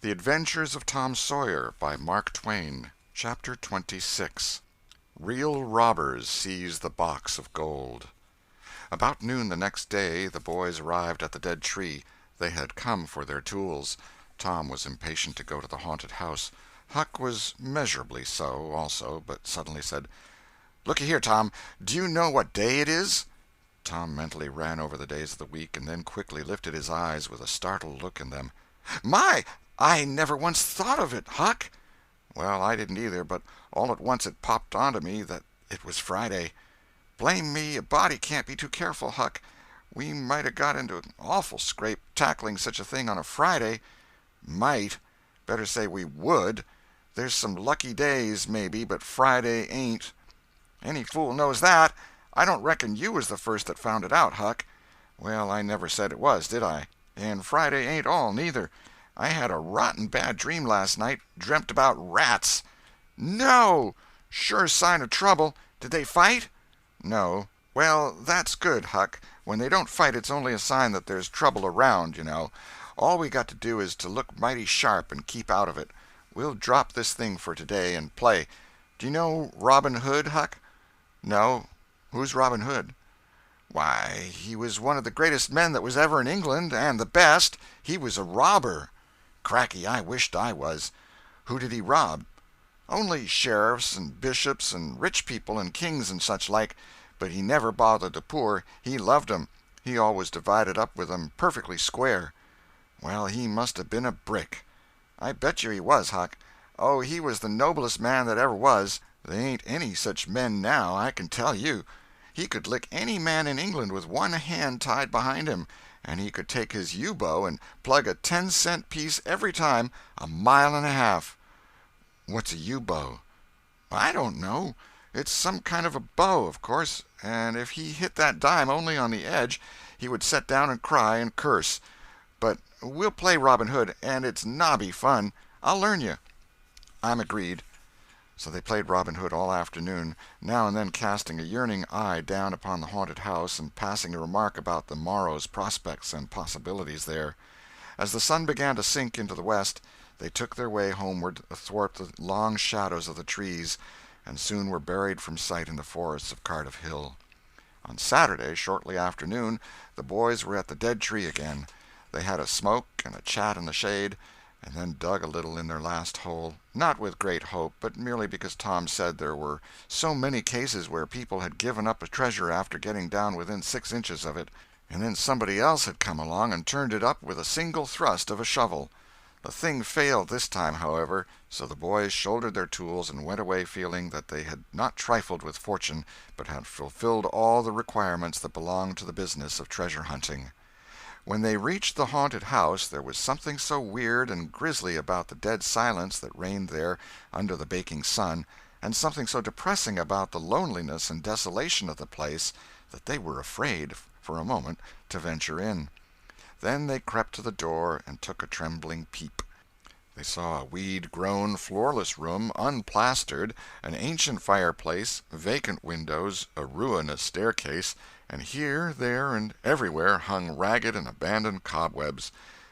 The Adventures of Tom Sawyer by Mark Twain. Chapter 26. Real Robbers Seize the Box of Gold. About noon the next day the boys arrived at the dead tree. They had come for their tools. Tom was impatient to go to the haunted house. Huck was measurably so, also, but suddenly said, "Looky here, Tom, do you know what day it is?" Tom mentally ran over the days of the week, and then quickly lifted his eyes with a startled look in them. "My! I never once thought of it, Huck." "Well, I didn't either, but all at once it popped onto me that it was Friday. Blame me, a body can't be too careful, Huck. We might 'a' got into an awful scrape tackling such a thing on a Friday." "Might. Better say we would. There's some lucky days, maybe, but Friday ain't." "Any fool knows that. I don't reckon you was the first that found it out, Huck." "Well, I never said it was, did I? And Friday ain't all, neither. I had a rotten bad dream last night. Dreamt about rats." "No! Sure sign of trouble. Did they fight?" "No." "Well, that's good, Huck. When they don't fight it's only a sign that there's trouble around, you know. All we got to do is to look mighty sharp and keep out of it. We'll drop this thing for today and play. Do you know Robin Hood, Huck?" "No. Who's Robin Hood?" "Why, he was one of the greatest men that was ever in England, and the best. He was a robber." "Cracky, I wished I was." "Who did he rob?" "Only sheriffs and bishops and rich people and kings and such like. But he never bothered the poor. He loved 'em. He always divided up with 'em perfectly square." "Well, he must have been a brick." "I bet you he was, Huck. Oh, he was the noblest man that ever was. They ain't any such men now, I can tell you. He could lick any man in England with one hand tied behind him, and he could take his yew-bow and plug a 10-cent piece every time, a mile and a half." "What's a yew-bow?" "I don't know. It's some kind of a bow, of course, and if he hit that dime only on the edge, he would set down and cry and curse. But we'll play Robin Hood, and it's nobby fun. I'll learn you." "I'm agreed." So they played Robin Hood all afternoon, now and then casting a yearning eye down upon the haunted house and passing a remark about the morrow's prospects and possibilities there. As the sun began to sink into the west, they took their way homeward athwart the long shadows of the trees, and soon were buried from sight in the forests of Cardiff Hill. On Saturday, shortly after noon, the boys were at the dead tree again. They had a smoke and a chat in the shade, and then dug a little in their last hole, not with great hope, but merely because Tom said there were so many cases where people had given up a treasure after getting down within 6 inches of it, and then somebody else had come along and turned it up with a single thrust of a shovel. The thing failed this time, however, so the boys shouldered their tools and went away feeling that they had not trifled with fortune, but had fulfilled all the requirements that belonged to the business of treasure hunting. When they reached the haunted house there was something so weird and grisly about the dead silence that reigned there under the baking sun, and something so depressing about the loneliness and desolation of the place, that they were afraid, for a moment, to venture in. Then they crept to the door and took a trembling peep. They saw a weed-grown, floorless room, unplastered, an ancient fireplace, vacant windows, a ruinous staircase, and here, there, and everywhere hung ragged and abandoned cobwebs.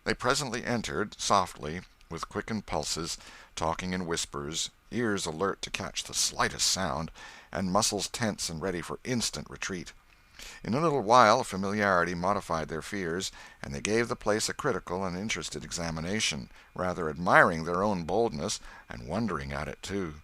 They presently entered, softly, with quickened pulses, talking in whispers, ears alert to catch the slightest sound, and muscles tense and ready for instant retreat. In a little while familiarity modified their fears, and they gave the place a critical and interested examination, rather admiring their own boldness, and wondering at it, too.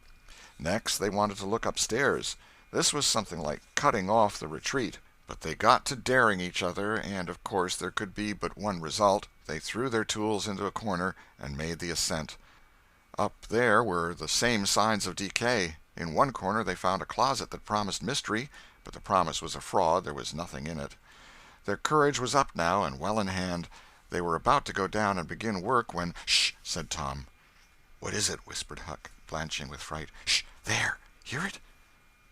Next they wanted to look upstairs. This was something like cutting off the retreat. But they got to daring each other, and of course there could be but one result. They threw their tools into a corner and made the ascent. Up there were the same signs of decay. In one corner they found a closet that promised mystery, but the promise was a fraud, there was nothing in it. Their courage was up now, and well in hand. They were about to go down and begin work when— "Shh!" said Tom. "What is it?" whispered Huck, blanching with fright. "Shh! There! Hear it?"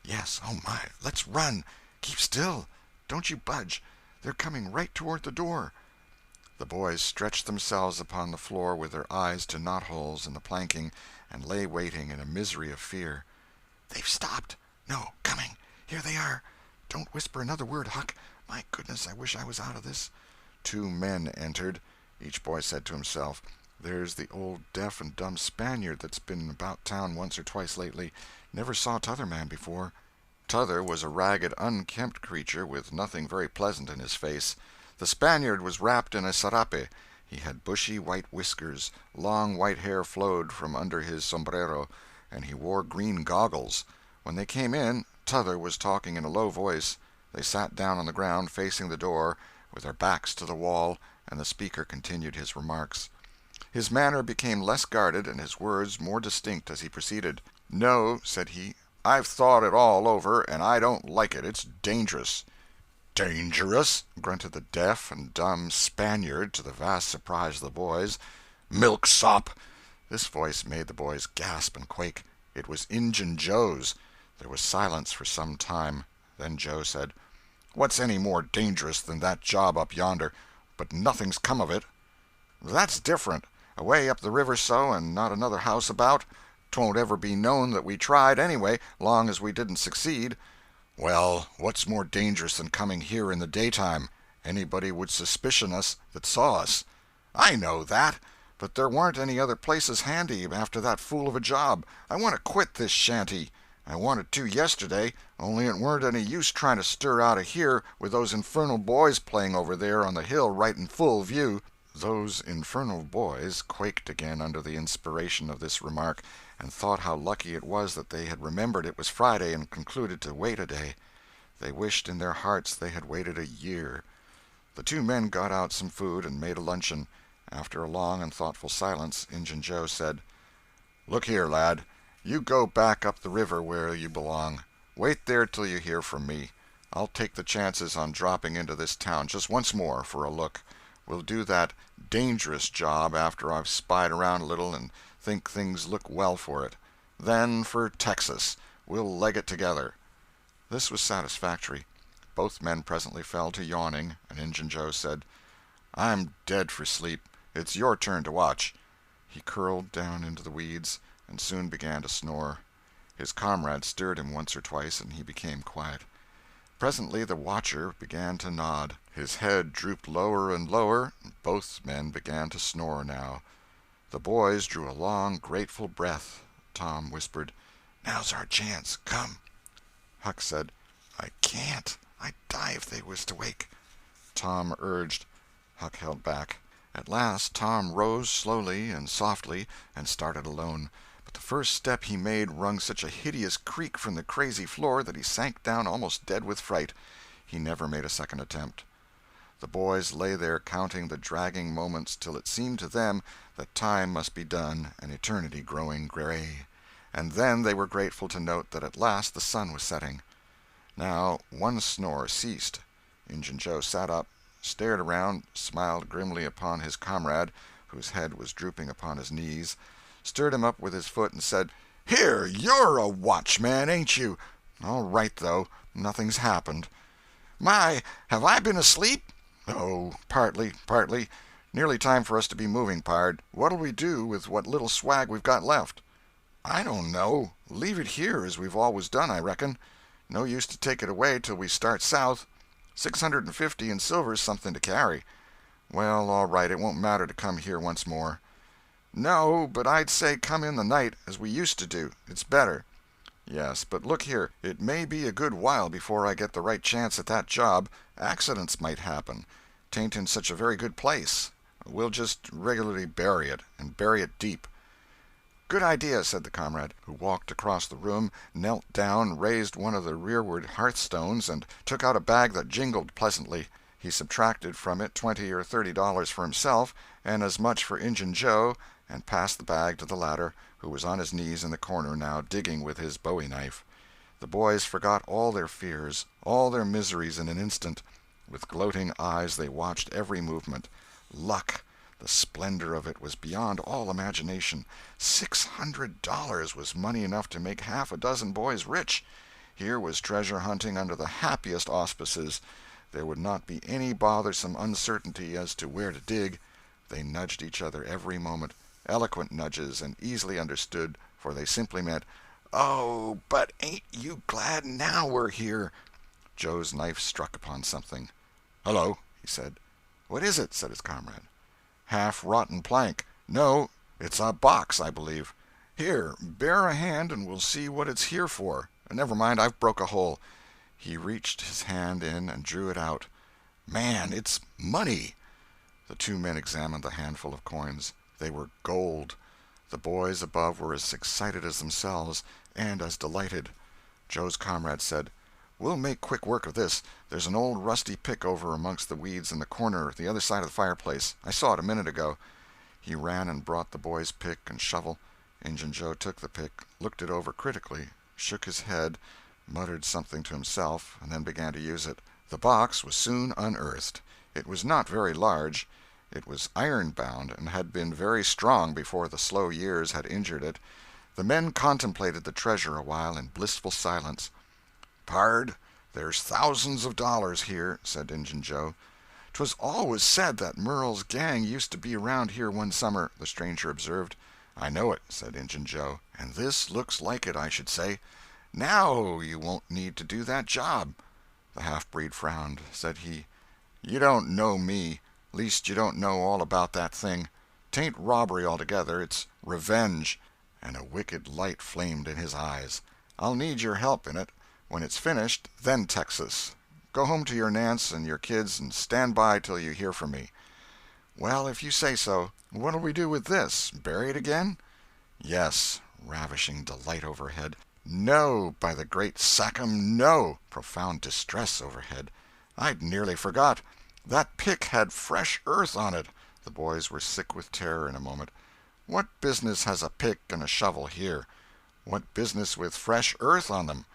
"Yes. Oh, my! Let's run! Keep still! Don't you budge! They're coming right toward the door." The boys stretched themselves upon the floor with their eyes to knot-holes in the planking, and lay waiting in a misery of fear. "They've stopped! No, coming! Here they are! Don't whisper another word, Huck! My goodness, I wish I was out of this." 2 men entered. Each boy said to himself, There's the old deaf and dumb Spaniard that's been about town once or twice lately. Never saw t'other man before." T'other was a ragged, unkempt creature with nothing very pleasant in his face. The Spaniard was wrapped in a sarape. He had bushy white whiskers, long white hair flowed from under his sombrero, and he wore green goggles. When they came in, T'other was talking in a low voice. They sat down on the ground, facing the door, with their backs to the wall, and the speaker continued his remarks. His manner became less guarded and his words more distinct as he proceeded. "No," said he, "I've thought it all over, and I don't like it. It's dangerous." "Dangerous?" grunted the deaf and dumb Spaniard, to the vast surprise of the boys. "Milksop!" This voice made the boys gasp and quake. It was Injun Joe's. There was silence for some time. Then Joe said, "What's any more dangerous than that job up yonder? But nothing's come of it." "That's different. Away up the river so, and not another house about. 'Twon't ever be known that we tried, anyway, long as we didn't succeed." "Well, what's more dangerous than coming here in the daytime? Anybody would suspicion us that saw us." "I know that. But there warn't any other places handy after that fool of a job. I want to quit this shanty. I wanted to yesterday, only it weren't any use trying to stir out of here with those infernal boys playing over there on the hill right in full view." Those infernal boys quaked again under the inspiration of this remark, and thought how lucky it was that they had remembered it was Friday and concluded to wait a day. They wished in their hearts they had waited a year. The two men got out some food and made a luncheon. After a long and thoughtful silence, Injun Joe said, "Look here, lad, you go back up the river where you belong. Wait there till you hear from me. I'll take the chances on dropping into this town just once more for a look. We'll do that dangerous job after I've spied around a little and think things look well for it. Then for Texas. We'll leg it together." This was satisfactory. Both men presently fell to yawning, and Injun Joe said, "I'm dead for sleep. It's your turn to watch." He curled down into the weeds, and soon began to snore. His comrade stirred him once or twice, and he became quiet. Presently the watcher began to nod. His head drooped lower and lower, and both men began to snore now. The boys drew a long, grateful breath. Tom whispered, "Now's our chance. Come." Huck said, "I can't. I'd die if they was to wake." Tom urged. Huck held back. At last Tom rose slowly and softly and started alone, but the first step he made wrung such a hideous creak from the crazy floor that he sank down almost dead with fright. He never made a second attempt. The boys lay there counting the dragging moments till it seemed to them that time must be done and eternity growing gray, and then they were grateful to note that at last the sun was setting. Now one snore ceased. Injun Joe sat up, stared around, smiled grimly upon his comrade, whose head was drooping upon his knees, stirred him up with his foot, and said, "Here, you're a watchman, ain't you? All right, though, nothing's happened." "My, have I been asleep?" "Oh, partly. Nearly time for us to be moving, pard. What'll we do with what little swag we've got left?" "I don't know. Leave it here as we've always done, I reckon. No use to take it away till we start south. 650 in silver's something to carry." "Well, all right, it won't matter to come here once more." "No, but I'd say come in the night, as we used to do. It's better." "Yes, but look here, it may be a good while before I get the right chance at that job. Accidents might happen. 'Tain't in such a very good place. We'll just regularly bury it, and bury it deep." "Good idea," said the comrade, who walked across the room, knelt down, raised one of the rearward hearthstones, and took out a bag that jingled pleasantly. He subtracted from it $20 or $30 for himself, and as much for Injun Joe, and passed the bag to the latter, who was on his knees in the corner now, digging with his bowie knife. The boys forgot all their fears, all their miseries in an instant. With gloating eyes they watched every movement. Luck! The splendor of it was beyond all imagination. $600 was money enough to make half a dozen boys rich. Here was treasure hunting under the happiest auspices. There would not be any bothersome uncertainty as to where to dig. They nudged each other every moment, eloquent nudges and easily understood, for they simply meant, "Oh, but ain't you glad now we're here?" Joe's knife struck upon something. "Hello," he said. "What is it?" said his comrade. "Half-rotten plank. "No, it's a box, I believe. Here, bear a hand and we'll see what it's here for. Never mind, I've broke a hole." He reached his hand in and drew it out. "Man, it's money!" The two men examined the handful of coins. They were gold. The boys above were as excited as themselves, and as delighted. Joe's comrade said, "We'll make quick work of this. There's an old rusty pick over amongst the weeds in the corner the other side of the fireplace. I saw it a minute ago." He ran and brought the boys' pick and shovel. Injun Joe took the pick, looked it over critically, shook his head, muttered something to himself, and then began to use it. The box was soon unearthed. It was not very large. It was iron-bound, and had been very strong before the slow years had injured it. The men contemplated the treasure a while in blissful silence. "Pard, there's thousands of dollars here," said Injun Joe. "'Twas always said that Merle's gang used to be around here one summer," the stranger observed. "I know it," said Injun Joe, "and this looks like it, I should say. Now you won't need to do that job." The half-breed frowned. Said he, "You don't know me. Least you don't know all about that thing. 'Tain't robbery altogether, it's revenge." And a wicked light flamed in his eyes. "I'll need your help in it. When it's finished, then Texas. Go home to your Nance and your kids and stand by till you hear from me." "Well, if you say so. What'll we do with this? Bury it again?" "Yes." Ravishing delight overhead. "No, by the great Sachem, no!" Profound distress overhead. "I'd nearly forgot. That pick had fresh earth on it." The boys were sick with terror in a moment. "What business has a pick and a shovel here? What business with fresh earth on them?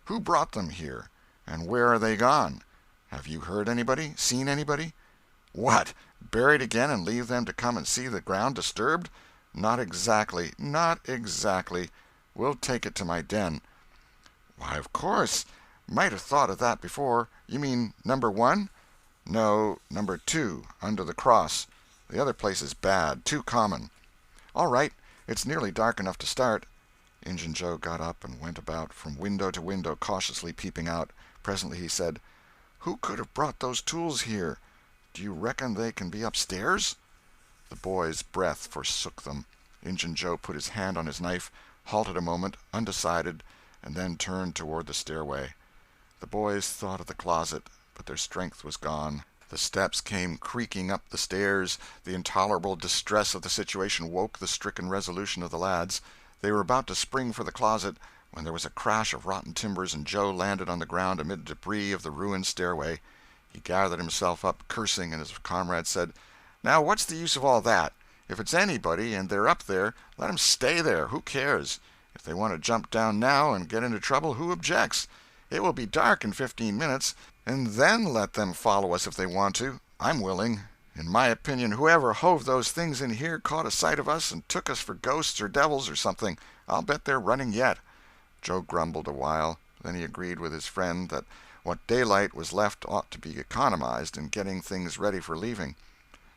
Who brought them here? And where are they gone? Have you heard anybody? Seen anybody?" "What, buried again and leave them to come and see the ground disturbed? Not exactly, not exactly. We'll take it to my den." "Why, of course. Might have thought of that before. You mean number 1? "No, number 2, under the cross. The other place is bad, too common." "All right. It's nearly dark enough to start." Injun Joe got up and went about from window to window, cautiously peeping out. Presently he said, "Who could have brought those tools here? Do you reckon they can be upstairs?" The boys' breath forsook them. Injun Joe put his hand on his knife, halted a moment, undecided, and then turned toward the stairway. The boys thought of the closet, but their strength was gone. The steps came creaking up the stairs. The intolerable distress of the situation woke the stricken resolution of the lads. They were about to spring for the closet when there was a crash of rotten timbers and Joe landed on the ground amid debris of the ruined stairway. He gathered himself up, cursing, and his comrade said, "Now what's the use of all that? If it's anybody and they're up there, let 'em stay there. Who cares? If they want to jump down now and get into trouble, who objects? It will be dark in 15 minutes, and then let them follow us if they want to. I'm willing. In my opinion, whoever hove those things in here caught a sight of us and took us for ghosts or devils or something. I'll bet they're running yet." Joe grumbled a while. Then he agreed with his friend that what daylight was left ought to be economized in getting things ready for leaving.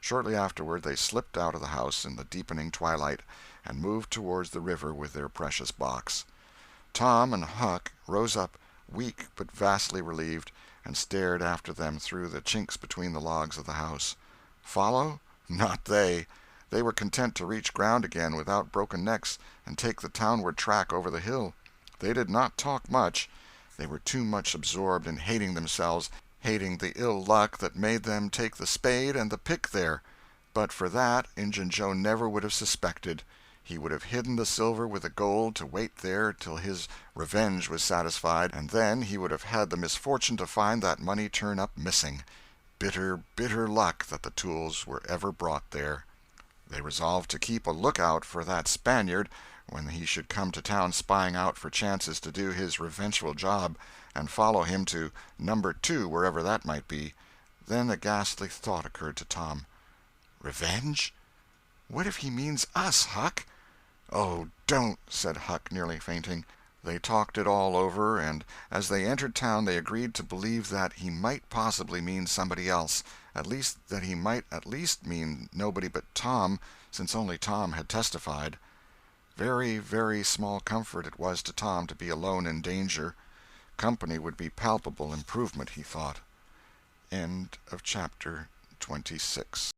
Shortly afterward they slipped out of the house in the deepening twilight and moved towards the river with their precious box. Tom and Huck rose up, weak but vastly relieved, and stared after them through the chinks between the logs of the house. Follow? Not they. They were content to reach ground again without broken necks and take the townward track over the hill. They did not talk much. They were too much absorbed in hating themselves, hating the ill luck that made them take the spade and the pick there. But for that, Injun Joe never would have suspected. He would have hidden the silver with the gold to wait there till his revenge was satisfied, and then he would have had the misfortune to find that money turn up missing. Bitter, bitter luck that the tools were ever brought there. They resolved to keep a lookout for that Spaniard when he should come to town spying out for chances to do his revengeful job, and follow him to number 2, wherever that might be. Then a ghastly thought occurred to Tom. "Revenge? What if he means us, Huck?" "Oh, don't," said Huck, nearly fainting. They talked it all over, and as they entered town they agreed to believe that he might possibly mean somebody else, at least that he might at least mean nobody but Tom, since only Tom had testified. Very, very small comfort it was to Tom to be alone in danger. Company would be palpable improvement, he thought. End of chapter 26.